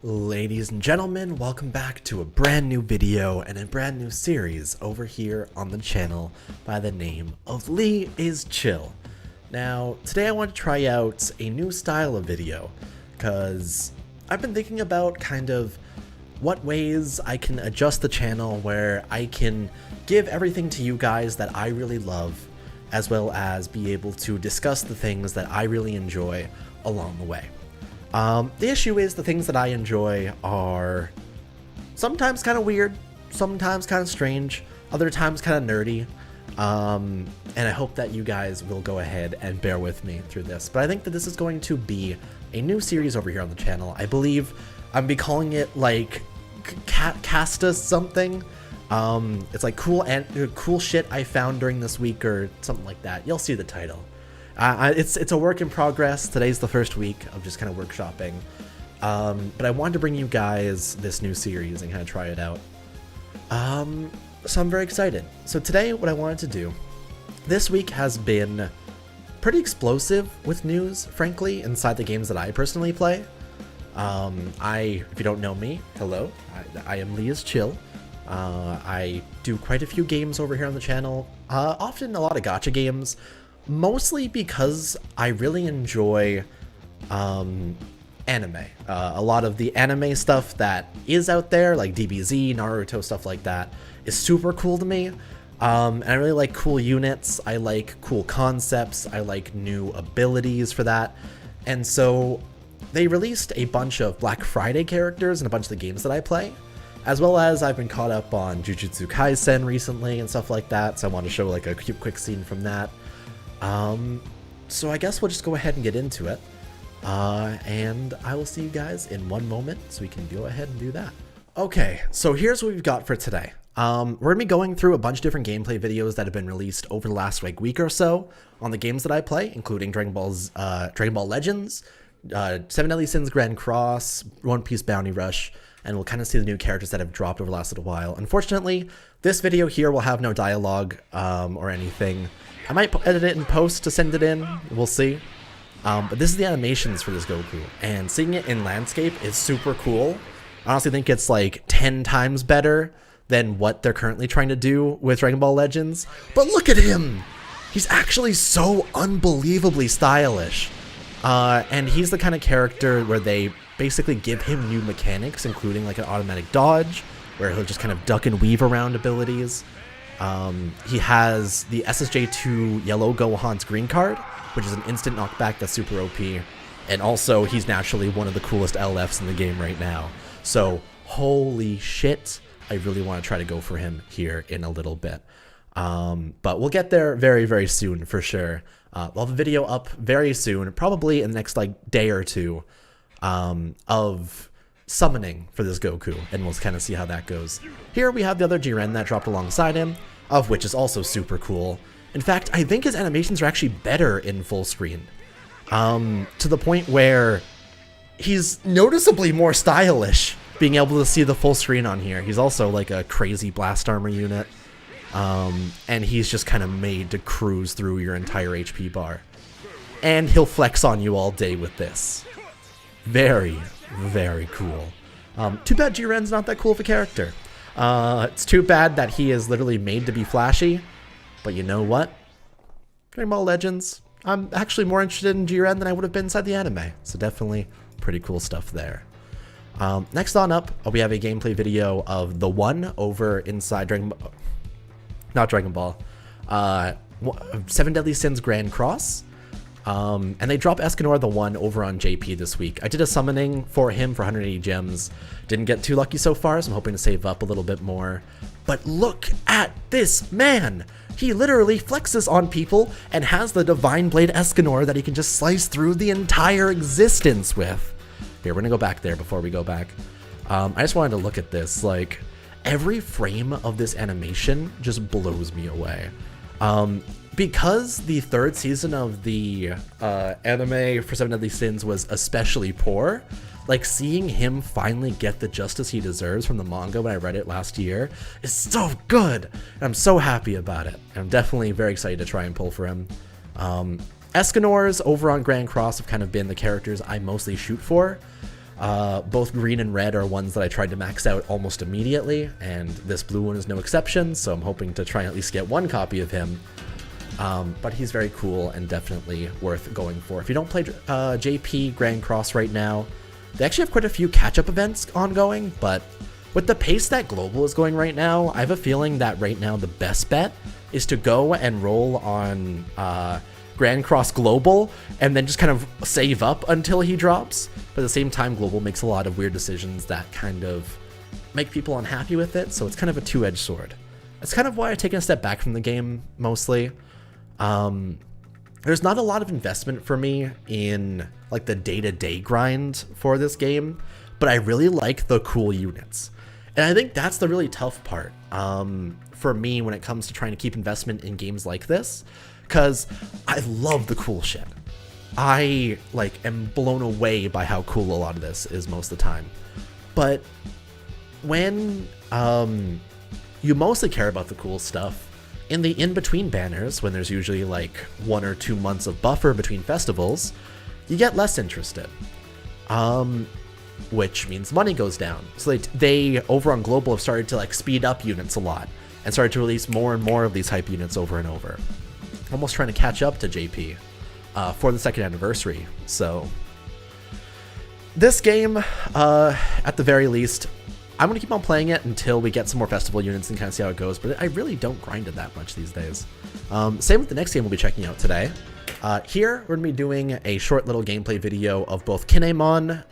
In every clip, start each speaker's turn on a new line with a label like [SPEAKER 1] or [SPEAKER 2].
[SPEAKER 1] Ladies and gentlemen, welcome back to a brand new video and a brand new series over here on the channel by the name of LeaIsChill. Now, today I want to try out a new style of video because I've been thinking about kind of what ways I can adjust the channel where I can give everything to you guys that I really love, as well as be able to discuss the things that I really enjoy along the way. The issue is the things that I enjoy are sometimes kind of weird, sometimes kind of strange, other times kind of nerdy, and I hope that you guys will go ahead and bear with me through this. But I think that this is going to be a new series over here on the channel. I believe I'm be calling it like CASTIF something. It's like cool shit I found during this week or something like that. You'll see the title. It's a work in progress. Today's the first week of just kind of workshopping, but I wanted to bring you guys this new series and kind of try it out. So I'm very excited. So today what I wanted to do, this week has been pretty explosive with news, frankly, inside the games that I personally play. If you don't know me, hello, I am LeaIsChill. I do quite a few games over here on the channel, often a lot of gacha games. Mostly because I really enjoy anime. A lot of the anime stuff that is out there, like DBZ, Naruto, stuff like that, is super cool to me. And I really like cool units, I like cool concepts, I like new abilities for that. And so they released a bunch of Black Friday characters in a bunch of the games that I play, as well as I've been caught up on Jujutsu Kaisen recently and stuff like that, so I want to show like a quick scene from that. So I guess we'll just go ahead and get into it, and I will see you guys in one moment, so we can go ahead and do that. Okay, so here's what we've got for today. We're gonna be going through a bunch of different gameplay videos that have been released over the last week or so on the games that I play, including Dragon Ball Legends, Seven Deadly Sins Grand Cross, One Piece Bounty Rush, and we'll kind of see the new characters that have dropped over the last little while. Unfortunately, this video here will have no dialogue or anything. I might edit it in post to send it in, we'll see. But this is the animations for this Goku, and seeing it in landscape is super cool. I honestly think it's like 10 times better than what they're currently trying to do with Dragon Ball Legends. But look at him! He's actually so unbelievably stylish. And he's the kind of character where they basically give him new mechanics, including like an automatic dodge, where he'll just kind of duck and weave around abilities. He has the SSJ2 Yellow Gohan's green card, which is an instant knockback that's super OP, and also he's naturally one of the coolest LFs in the game right now. So holy shit, I really want to try to go for him here in a little bit. But we'll get there very, very soon for sure. We'll have a video up very soon, probably in the next like day or two, of summoning for this Goku, and we'll kind of see how that goes. Here we have the other Jiren that dropped alongside him, of which is also super cool. In fact, I think his animations are actually better in full screen, to the point where he's noticeably more stylish being able to see the full screen on here. He's also like a crazy blast armor unit, and he's just kind of made to cruise through your entire HP bar, and he'll flex on you all day with this. Very, very cool. Too bad Jiren's not that cool of a character. It's too bad that he is literally made to be flashy, but you know what? Dragon Ball Legends, I'm actually more interested in Jiren than I would have been inside the anime, so definitely pretty cool stuff there. Next on up, we have a gameplay video of the one over inside Seven Deadly Sins Grand Cross. And they dropped Escanor the one over on JP this week. I did a summoning for him for 180 gems. Didn't get too lucky so far, so I'm hoping to save up a little bit more. But look at this man! He literally flexes on people and has the Divine Blade Escanor that he can just slice through the entire existence with. Here, we're gonna go back there before we go back. I just wanted to look at this. Like, every frame of this animation just blows me away. Because the third season of the anime for Seven Deadly Sins was especially poor, like seeing him finally get the justice he deserves from the manga when I read it last year is so good. And I'm so happy about it. I'm definitely very excited to try and pull for him. Escanors over on Grand Cross have kind of been the characters I mostly shoot for. Both green and red are ones that I tried to max out almost immediately, and this blue one is no exception, so I'm hoping to try and at least get one copy of him. But he's very cool and definitely worth going for. If you don't play JP Grand Cross right now, they actually have quite a few catch-up events ongoing, but with the pace that Global is going right now, I have a feeling that right now the best bet is to go and roll on Grand Cross Global and then just kind of save up until he drops. But at the same time, Global makes a lot of weird decisions that kind of make people unhappy with it, so it's kind of a two-edged sword. That's kind of why I've taken a step back from the game, mostly. There's not a lot of investment for me in like the day-to-day grind for this game, but I really like the cool units. And I think that's the really tough part for me when it comes to trying to keep investment in games like this, because I love the cool shit. I like am blown away by how cool a lot of this is most of the time. But when you mostly care about the cool stuff, in the in-between banners, when there's usually like 1 or 2 months of buffer between festivals, you get less interested. Which means money goes down. So they over on Global have started to like speed up units a lot and started to release more and more of these hype units over and over. Almost trying to catch up to JP for the 2nd anniversary. So this game, at the very least, I'm going to keep on playing it until we get some more festival units and kind of see how it goes, but I really don't grind it that much these days. Same with the next game we'll be checking out today. Here, we're going to be doing a short little gameplay video of both Kinemon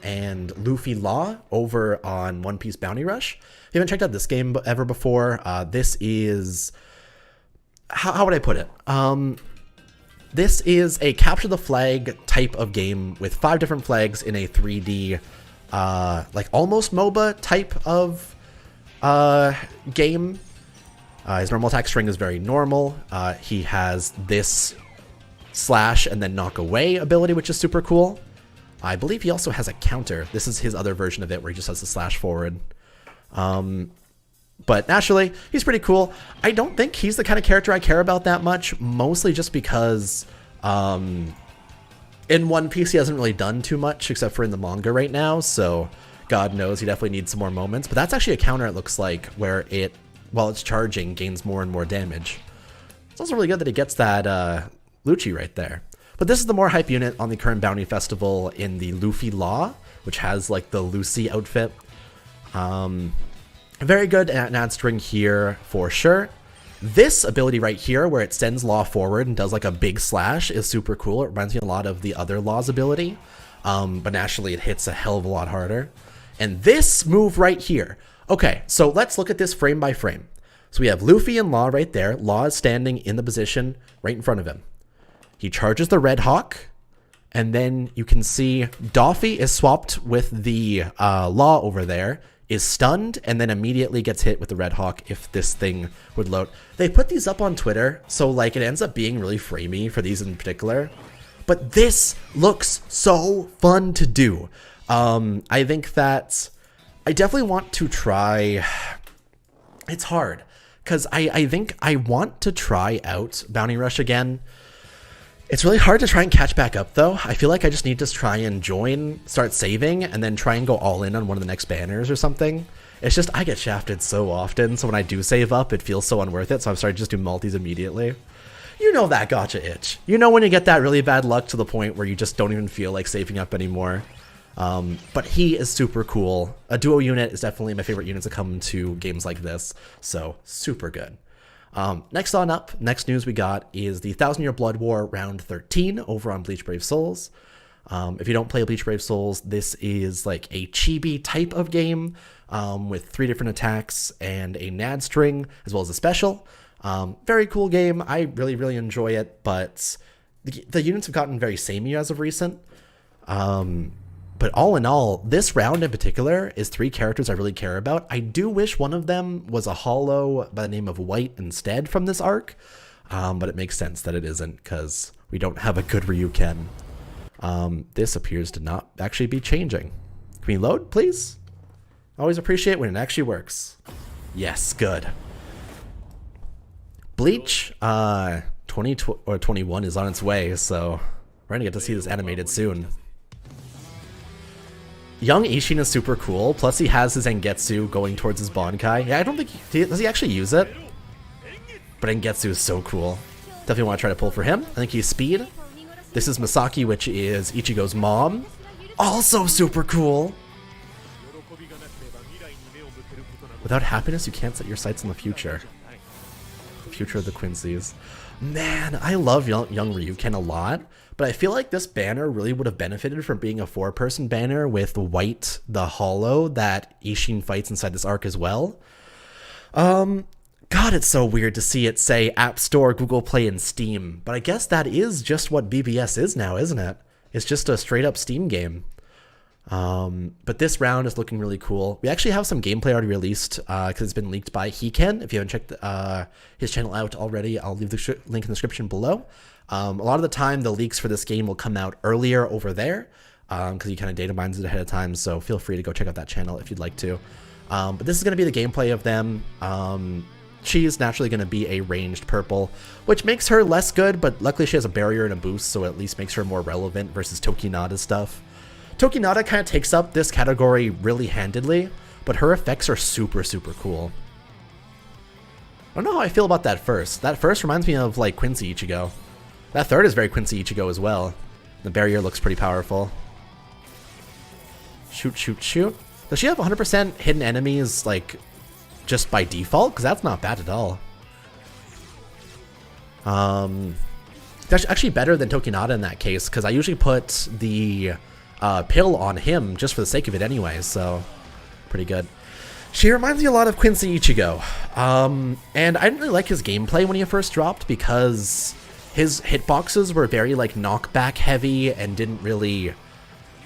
[SPEAKER 1] and Luffy Law over on One Piece Bounty Rush. If you haven't checked out this game ever before, this is... How would I put it? This is a capture the flag type of game with 5 different flags in a 3D, like almost MOBA type of game. His normal attack string is very normal. He has this slash and then knock away ability, which is super cool. I believe he also has a counter. This is his other version of it where he just has the slash forward. But naturally, he's pretty cool. I don't think he's the kind of character I care about that much, mostly just because in One Piece he hasn't really done too much except for in the manga right now, so God knows he definitely needs some more moments. But that's actually a counter, it looks like, where it, while it's charging, gains more and more damage. It's also really good that he gets that Lucci right there. But this is the more hype unit on the current Bounty Festival in the Luffy Law, which has like the Lucy outfit. Very good at an ad string here for sure. This ability right here, where it sends Law forward and does like a big slash, is super cool. It reminds me a lot of the other Law's ability, but naturally it hits a hell of a lot harder. And this move right here. Okay, so let's look at this frame by frame. So we have Luffy and Law right there. Law is standing in the position right in front of him. He charges the Red Hawk, and then you can see Doffy is swapped with the Law over there, is stunned, and then immediately gets hit with the Red Hawk if this thing would load. They put these up on Twitter, so like it ends up being really framey for these in particular. But this looks so fun to do. I think that I definitely want to try... It's hard, because I think I want to try out Bounty Rush again. It's really hard to try and catch back up, though. I feel like I just need to try and join, start saving, and then try and go all in on one of the next banners or something. It's just, I get shafted so often, so when I do save up, it feels so unworth it, so I'm starting to just do multis immediately. You know that gotcha itch. You know when you get that really bad luck to the point where you just don't even feel like saving up anymore. But he is super cool. A duo unit is definitely my favorite unit to come to games like this, so super good. Next on up, next news we got is the 1,000 Year Blood War Round 13 over on Bleach Brave Souls. If you don't play Bleach Brave Souls, this is like a chibi type of game with 3 different attacks and a NAD string as well as a special. Very cool game. I really, really enjoy it, but the units have gotten very samey as of recent. But all in all, this round in particular is 3 characters I really care about. I do wish one of them was a holo by the name of White instead from this arc, but it makes sense that it isn't because we don't have a good Ryuken. This appears to not actually be changing. Can we load, please? Always appreciate when it actually works. Yes, good. Bleach 2021 is on its way, so we're gonna get to see this animated soon. Young Isshin is super cool, plus he has his Engetsu going towards his Bankai. Yeah, I don't think... Does he actually use it? But Engetsu is so cool. Definitely want to try to pull for him. I think he's speed. This is Misaki, which is Ichigo's mom. Also super cool. Without happiness, you can't set your sights on the future. The future of the Quincy's. Man, I love young Ryuken a lot, but I feel like this banner really would have benefited from being a 4-person banner with White the Hollow that Isshin fights inside this arc as well. God, it's so weird to see it say App Store, Google Play, and Steam, but I guess that is just what BBS is now, isn't it? It's just a straight-up Steam game. But this round is looking really cool. We actually have some gameplay already released because it's been leaked by Hiken. If you haven't checked his channel out already, I'll leave the link in the description below. A lot of the time, the leaks for this game will come out earlier over there because he kind of data mines it ahead of time, so feel free to go check out that channel if you'd like to. But this is going to be the gameplay of them. She is naturally going to be a ranged purple, which makes her less good, but luckily she has a barrier and a boost, so it at least makes her more relevant versus Tokinada's stuff. Tokinada kind of takes up this category really handedly, but her effects are super, super cool. I don't know how I feel about that first. That first reminds me of, like, Quincy Ichigo. That third is very Quincy Ichigo as well. The barrier looks pretty powerful. Shoot, shoot, shoot. Does she have 100% hidden enemies, like, just by default? Because that's not bad at all. That's actually better than Tokinada in that case, because I usually put the pill on him just for the sake of it anyway, so pretty good. She reminds me a lot of Quincy Ichigo. And I didn't really like his gameplay when he first dropped because his hitboxes were very like knockback heavy and didn't really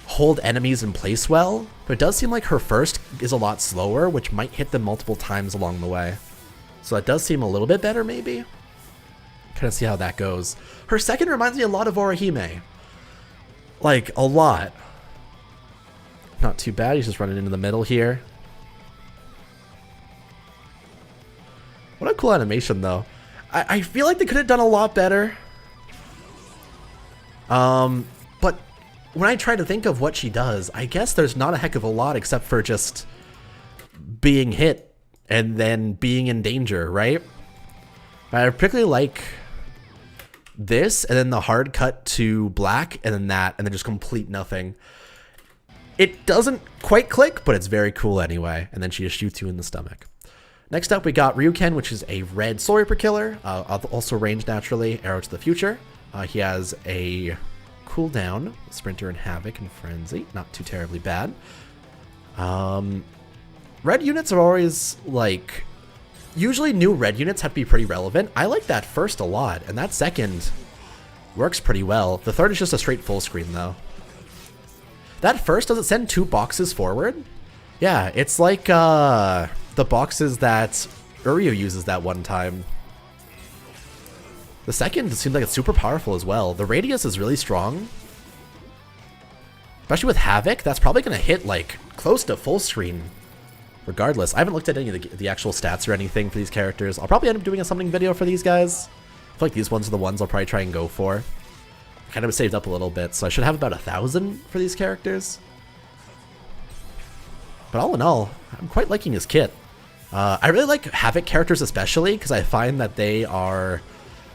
[SPEAKER 1] hold enemies in place well, but it does seem like her first is a lot slower, which might hit them multiple times along the way. So that does seem a little bit better, maybe. Kind of see how that goes. Her second reminds me a lot of Orihime. Like, a lot. Not too bad, he's just running into the middle here. What a cool animation, though. I feel like they could have done a lot better. But when I try to think of what she does, I guess there's not a heck of a lot except for just being hit and then being in danger, right? I particularly like this, and then the hard cut to black, and then that, and then just complete nothing. It doesn't quite click, but it's very cool anyway, and then she just shoots you in the stomach. Next up, we got Ryuken, which is a red Soul Reaper killer, also ranged naturally, Arrow to the Future. He has a cooldown, Sprinter and Havoc and Frenzy, not too terribly bad. Red units are always, like, usually new red units have to be pretty relevant. I like that first a lot, and that second works pretty well. The third is just a straight full screen, though. That first, does it send 2 boxes forward? Yeah, it's like the boxes that Uryu uses that one time. The second seems like it's super powerful as well. The radius is really strong. Especially with Havoc, that's probably going to hit like close to full screen. Regardless, I haven't looked at any of the actual stats or anything for these characters. I'll probably end up doing a summoning video for these guys. I feel like these ones are the ones I'll probably try and go for. Kind of saved up a little bit, so I should have about 1,000 for these characters. But all in all, I'm quite liking his kit. I really like Havoc characters especially, because I find that they are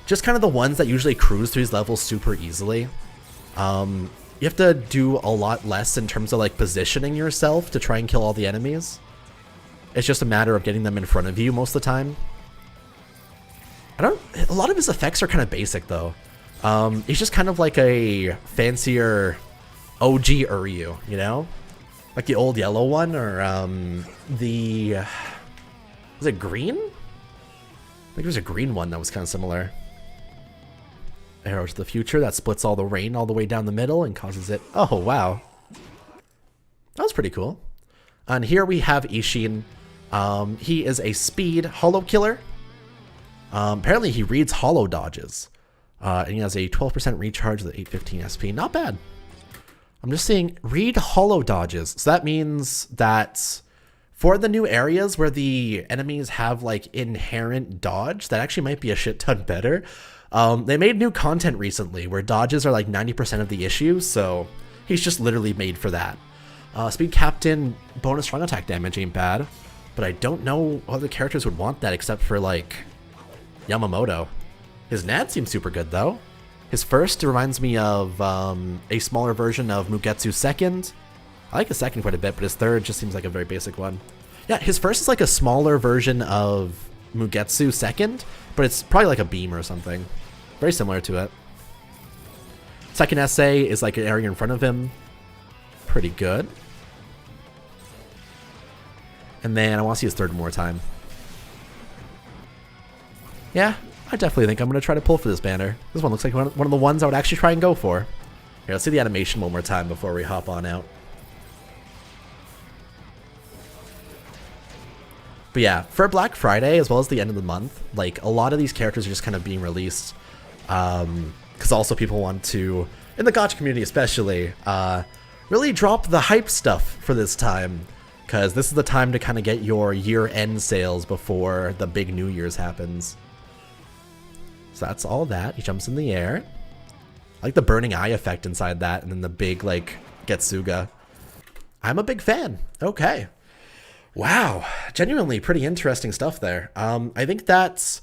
[SPEAKER 1] just kind of the ones that usually cruise through these levels super easily. You have to do a lot less in terms of like positioning yourself to try and kill all the enemies. It's just a matter of getting them in front of you most of the time. A lot of his effects are kind of basic though. He's just kind of like a fancier OG Uryu, you know? Like the old yellow one, or was it green? I think it was a green one that was kind of similar. Arrow to the Future, that splits all the rain all the way down the middle and causes it... Oh, wow. That was pretty cool. And here we have Isshin. He is a speed hollow killer. Apparently he reads hollow dodges. And he has a 12% recharge with 815 SP. Not bad. I'm just saying, read hollow dodges. So that means that for the new areas where the enemies have like inherent dodge, that actually might be a shit ton better. They made new content recently where dodges are like 90% of the issue, so he's just literally made for that. Speed Captain bonus strong attack damage ain't bad, but I don't know what other characters would want that except for like Yamamoto. His Nad seems super good though. His first reminds me of a smaller version of Mugetsu second. I like his second quite a bit, but his third just seems like a very basic one. Yeah, his first is like a smaller version of Mugetsu second, but it's probably like a beam or something. Very similar to it. Second essay is like an area in front of him. Pretty good. And then I want to see his third one more time. Yeah, I definitely think I'm going to try to pull for this banner. This one looks like one of the ones I would actually try and go for. Here, let's see the animation one more time before we hop on out. But yeah, for Black Friday, as well as the end of the month, like, a lot of these characters are just kind of being released. Because also people want to, in the gacha community especially, really drop the hype stuff for this time. Because this is the time to kind of get your year-end sales before the big New Year's happens. So that's all that. He jumps in the air. I like the burning eye effect inside that, and then the big, like, Getsuga. I'm a big fan. Okay. Wow. Genuinely pretty interesting stuff there. I think that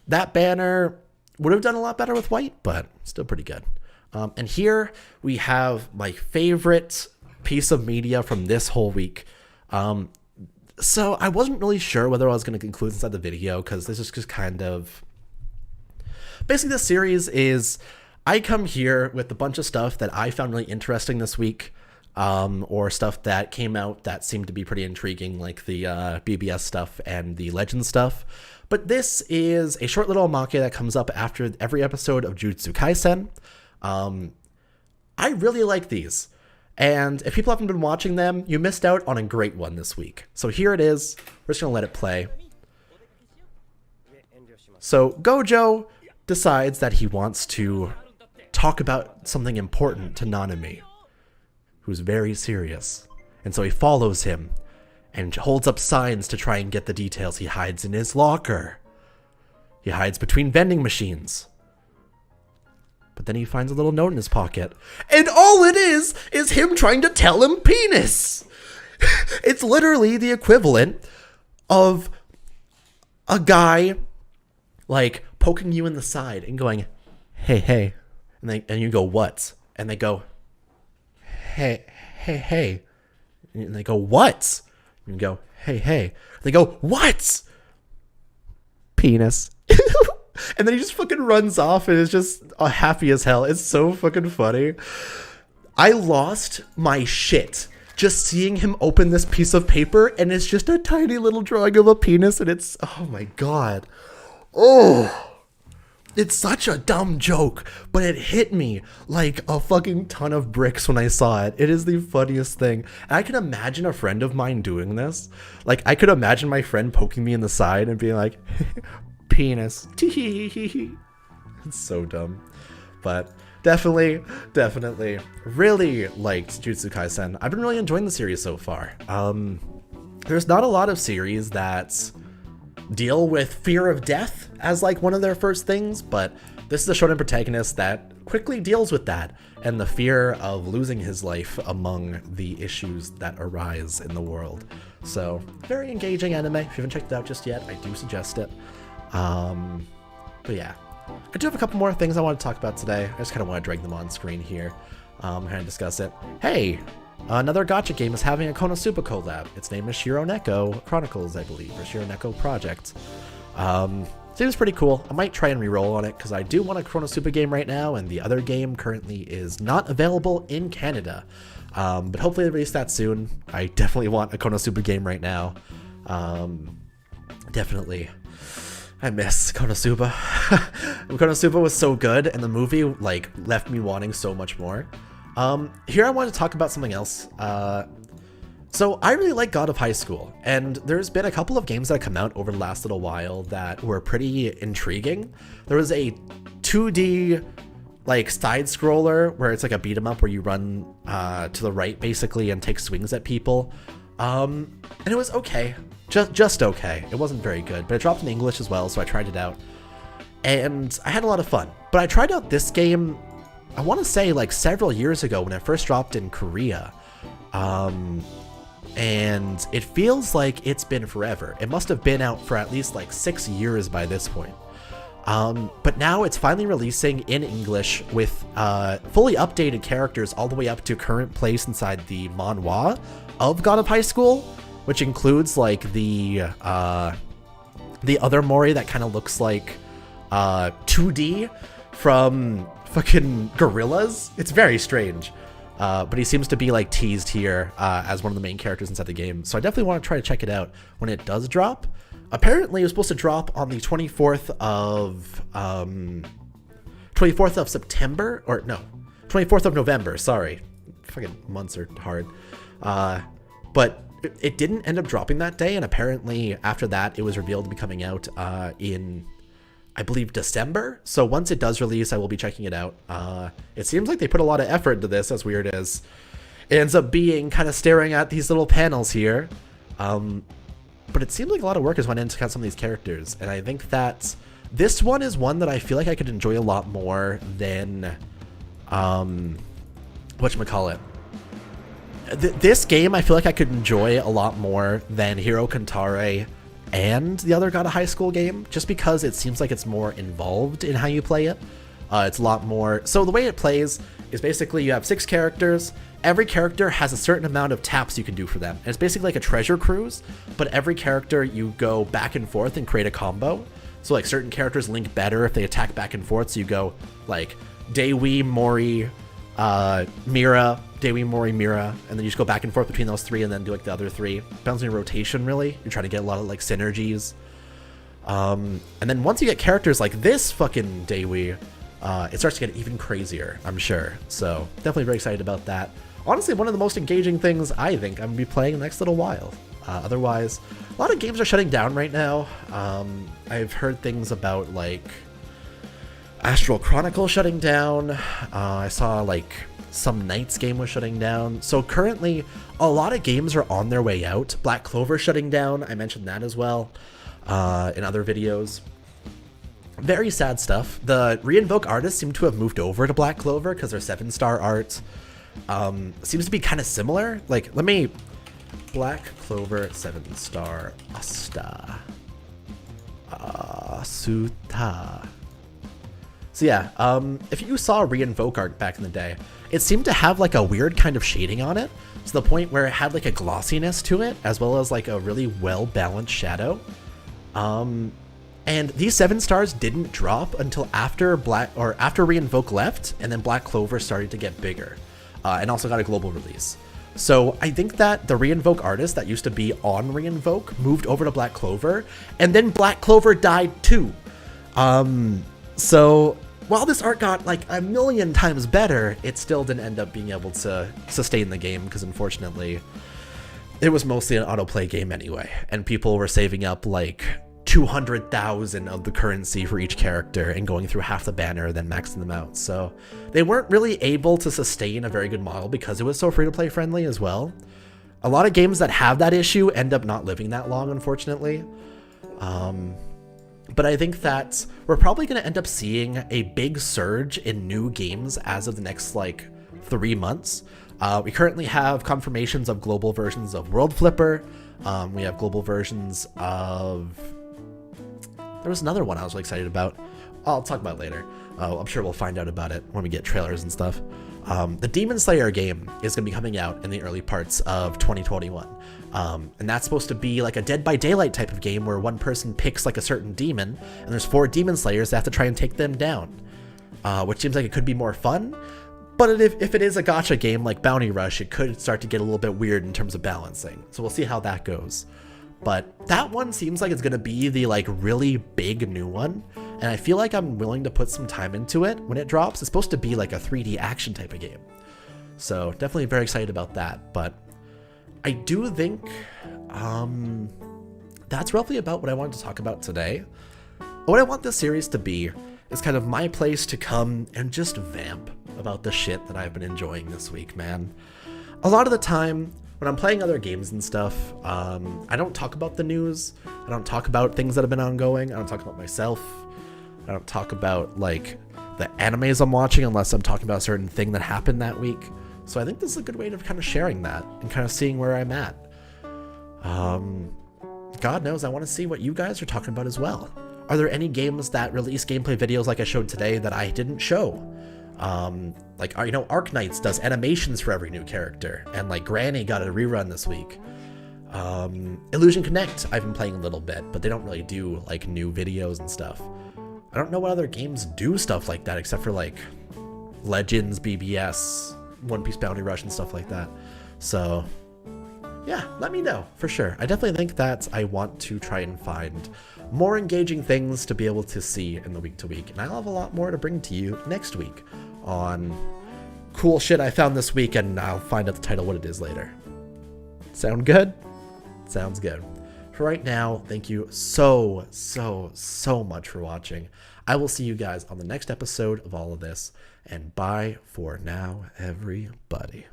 [SPEAKER 1] banner would have done a lot better with white, but still pretty good. And here we have my favorite piece of media from this whole week. So I wasn't really sure whether I was going to conclude inside the video, because this is just kind of... Basically, this series is... I come here with a bunch of stuff that I found really interesting this week, or stuff that came out that seemed to be pretty intriguing, like the BBS stuff and the Legend stuff. But this is a short little omake that comes up after every episode of Jujutsu Kaisen. I really like these. And if people haven't been watching them, you missed out on a great one this week. So here it is. We're just going to let it play. So Gojo decides that he wants to talk about something important to Nanami, who's very serious. And so he follows him and holds up signs to try and get the details. He hides in his locker. He hides between vending machines. But then he finds a little note in his pocket. And all it is him trying to tell him penis. It's literally the equivalent of a guy, like, poking you in the side and going, hey, hey. And you go, what? And they go, hey, hey, hey. And they go, what? And you go, hey, hey. They go, what? Penis. And then he just fucking runs off and is just happy as hell. It's so fucking funny. I lost my shit just seeing him open this piece of paper, and it's just a tiny little drawing of a penis, and it's, oh my god. Oh. It's such a dumb joke, but it hit me like a fucking ton of bricks when I saw it. It is the funniest thing. And I can imagine a friend of mine doing this. Like, I could imagine my friend poking me in the side and being like, penis. It's so dumb. But definitely really liked Jujutsu Kaisen. I've been really enjoying the series so far. There's not a lot of series that deal with fear of death as like one of their first things, but this is a shonen protagonist that quickly deals with that and the fear of losing his life among the issues that arise in the world. So very engaging anime. If you haven't checked it out just yet, I do suggest it. But yeah, I do have a couple more things I want to talk about today. I just kind of want to drag them on screen here and discuss it. Hey, another gacha game is having a Konosuba collab. Its name is Shironeko Chronicles, I believe, or Shironeko Project. Seems pretty cool. I might try and reroll on it because I do want a Konosuba game right now, and the other game currently is not available in Canada. But hopefully they release that soon. I definitely want a Konosuba game right now. Definitely. I miss Konosuba. Konosuba was so good, and the movie like left me wanting so much more. Here I want to talk about something else. So I really like God of High School, and there's been a couple of games that have come out over the last little while that were pretty intriguing. There was a 2D like side scroller where it's like a beat 'em up where you run to the right basically and take swings at people. And it was okay. Just okay. It wasn't very good, but it dropped in English as well, so I tried it out. And I had a lot of fun. But I tried out this game, I want to say like several years ago when it first dropped in Korea. And it feels like it's been forever. It must have been out for at least like 6 years by this point. But now it's finally releasing in English with fully updated characters all the way up to current place inside the manhwa of God of High School, which includes like the other Mori that kind of looks like 2D from fucking Gorillas. It's very strange. But he seems to be like teased here as one of the main characters inside the game. So I definitely want to try to check it out when it does drop. Apparently it was supposed to drop on the 24th of September, or no, 24th of November, sorry. Fucking months are hard. But it didn't end up dropping that day, and apparently after that it was revealed to be coming out in, I believe, December. So once it does release, I will be checking it out. It seems like they put a lot of effort into this, as weird as it ends up being, kind of staring at these little panels here. But it seems like a lot of work has went into some of these characters, and I think that this one is one that I feel like I could enjoy a lot more than, whatchamacallit. This game I feel like I could enjoy a lot more than Hero Kantare and the other God of High School game, just because it seems like it's more involved in how you play it. It's a lot more, so the way it plays is basically you have 6 characters. Every character has a certain amount of taps you can do for them. And it's basically like a treasure cruise, but every character you go back and forth and create a combo. So like certain characters link better if they attack back and forth. So you go like Dewi, Mori, Mira, Dewi, Mori, Mira, and then you just go back and forth between those 3 and then do like the other 3. Bouncing rotation, really. You're trying to get a lot of like synergies. And then once you get characters like this fucking Dewi, it starts to get even crazier, I'm sure. So definitely very excited about that. Honestly, one of the most engaging things I think I'm going to be playing in the next little while. Otherwise, a lot of games are shutting down right now. I've heard things about like Astral Chronicle shutting down. I saw like some Knights game was shutting down. So currently, a lot of games are on their way out. Black Clover shutting down. I mentioned that as well in other videos. Very sad stuff. The Reinvoke artists seem to have moved over to Black Clover because their 7-star art seems to be kind of similar. Like, let me... Black Clover 7-star Asta. Suta. So yeah, if you saw Reinvoke art back in the day, it seemed to have like a weird kind of shading on it, to the point where it had like a glossiness to it, as well as like a really well-balanced shadow. And these 7 stars didn't drop until after after Reinvoke left, and then Black Clover started to get bigger, and also got a global release. So I think that the Reinvoke artist that used to be on Reinvoke moved over to Black Clover, and then Black Clover died too. So while this art got like a million times better, it still didn't end up being able to sustain the game, because unfortunately it was mostly an autoplay game anyway, and people were saving up like 200,000 of the currency for each character and going through half the banner, then maxing them out. So they weren't really able to sustain a very good model because it was so free-to-play friendly as well. A lot of games that have that issue end up not living that long, unfortunately. But I think that we're probably going to end up seeing a big surge in new games as of the next like 3 months. We currently have confirmations of global versions of World Flipper. We have global versions of... There was another one I was really excited about. I'll talk about it later. I'm sure we'll find out about it when we get trailers and stuff. The Demon Slayer game is going to be coming out in the early parts of 2021. And that's supposed to be like a Dead by Daylight type of game where one person picks like a certain demon, and there's 4 Demon Slayers that have to try and take them down. Which seems like it could be more fun. But if it is a gacha game like Bounty Rush, it could start to get a little bit weird in terms of balancing. So we'll see how that goes. But that one seems like it's going to be the like really big new one, and I feel like I'm willing to put some time into it when it drops. It's supposed to be like a 3D action type of game, so definitely very excited about that. But I do think that's roughly about what I wanted to talk about today. What I want this series to be is kind of my place to come and just vamp about the shit that I've been enjoying this week, man. A lot of the time, when I'm playing other games and stuff, I don't talk about the news. I don't talk about things that have been ongoing. I don't talk about myself. I don't talk about like the animes I'm watching unless I'm talking about a certain thing that happened that week. So I think this is a good way of kind of sharing that and kind of seeing where I'm at. God knows I want to see what you guys are talking about as well. Are there any games that release gameplay videos like I showed today that I didn't show? Like, you know, Arknights does animations for every new character, and like Granny got a rerun this week. Illusion Connect I've been playing a little bit, but they don't really do like new videos and stuff. I don't know what other games do stuff like that except for like Legends, BBS, One Piece Bounty Rush and stuff like that. So yeah, let me know for sure. I definitely think that I want to try and find more engaging things to be able to see in the week to week, and I'll have a lot more to bring to you next week on cool shit I found this week, and I'll find out the title what it is later. Sound good? Sounds good. For right now, thank you so much for watching. I will see you guys on the next episode of all of this, and bye for now, everybody.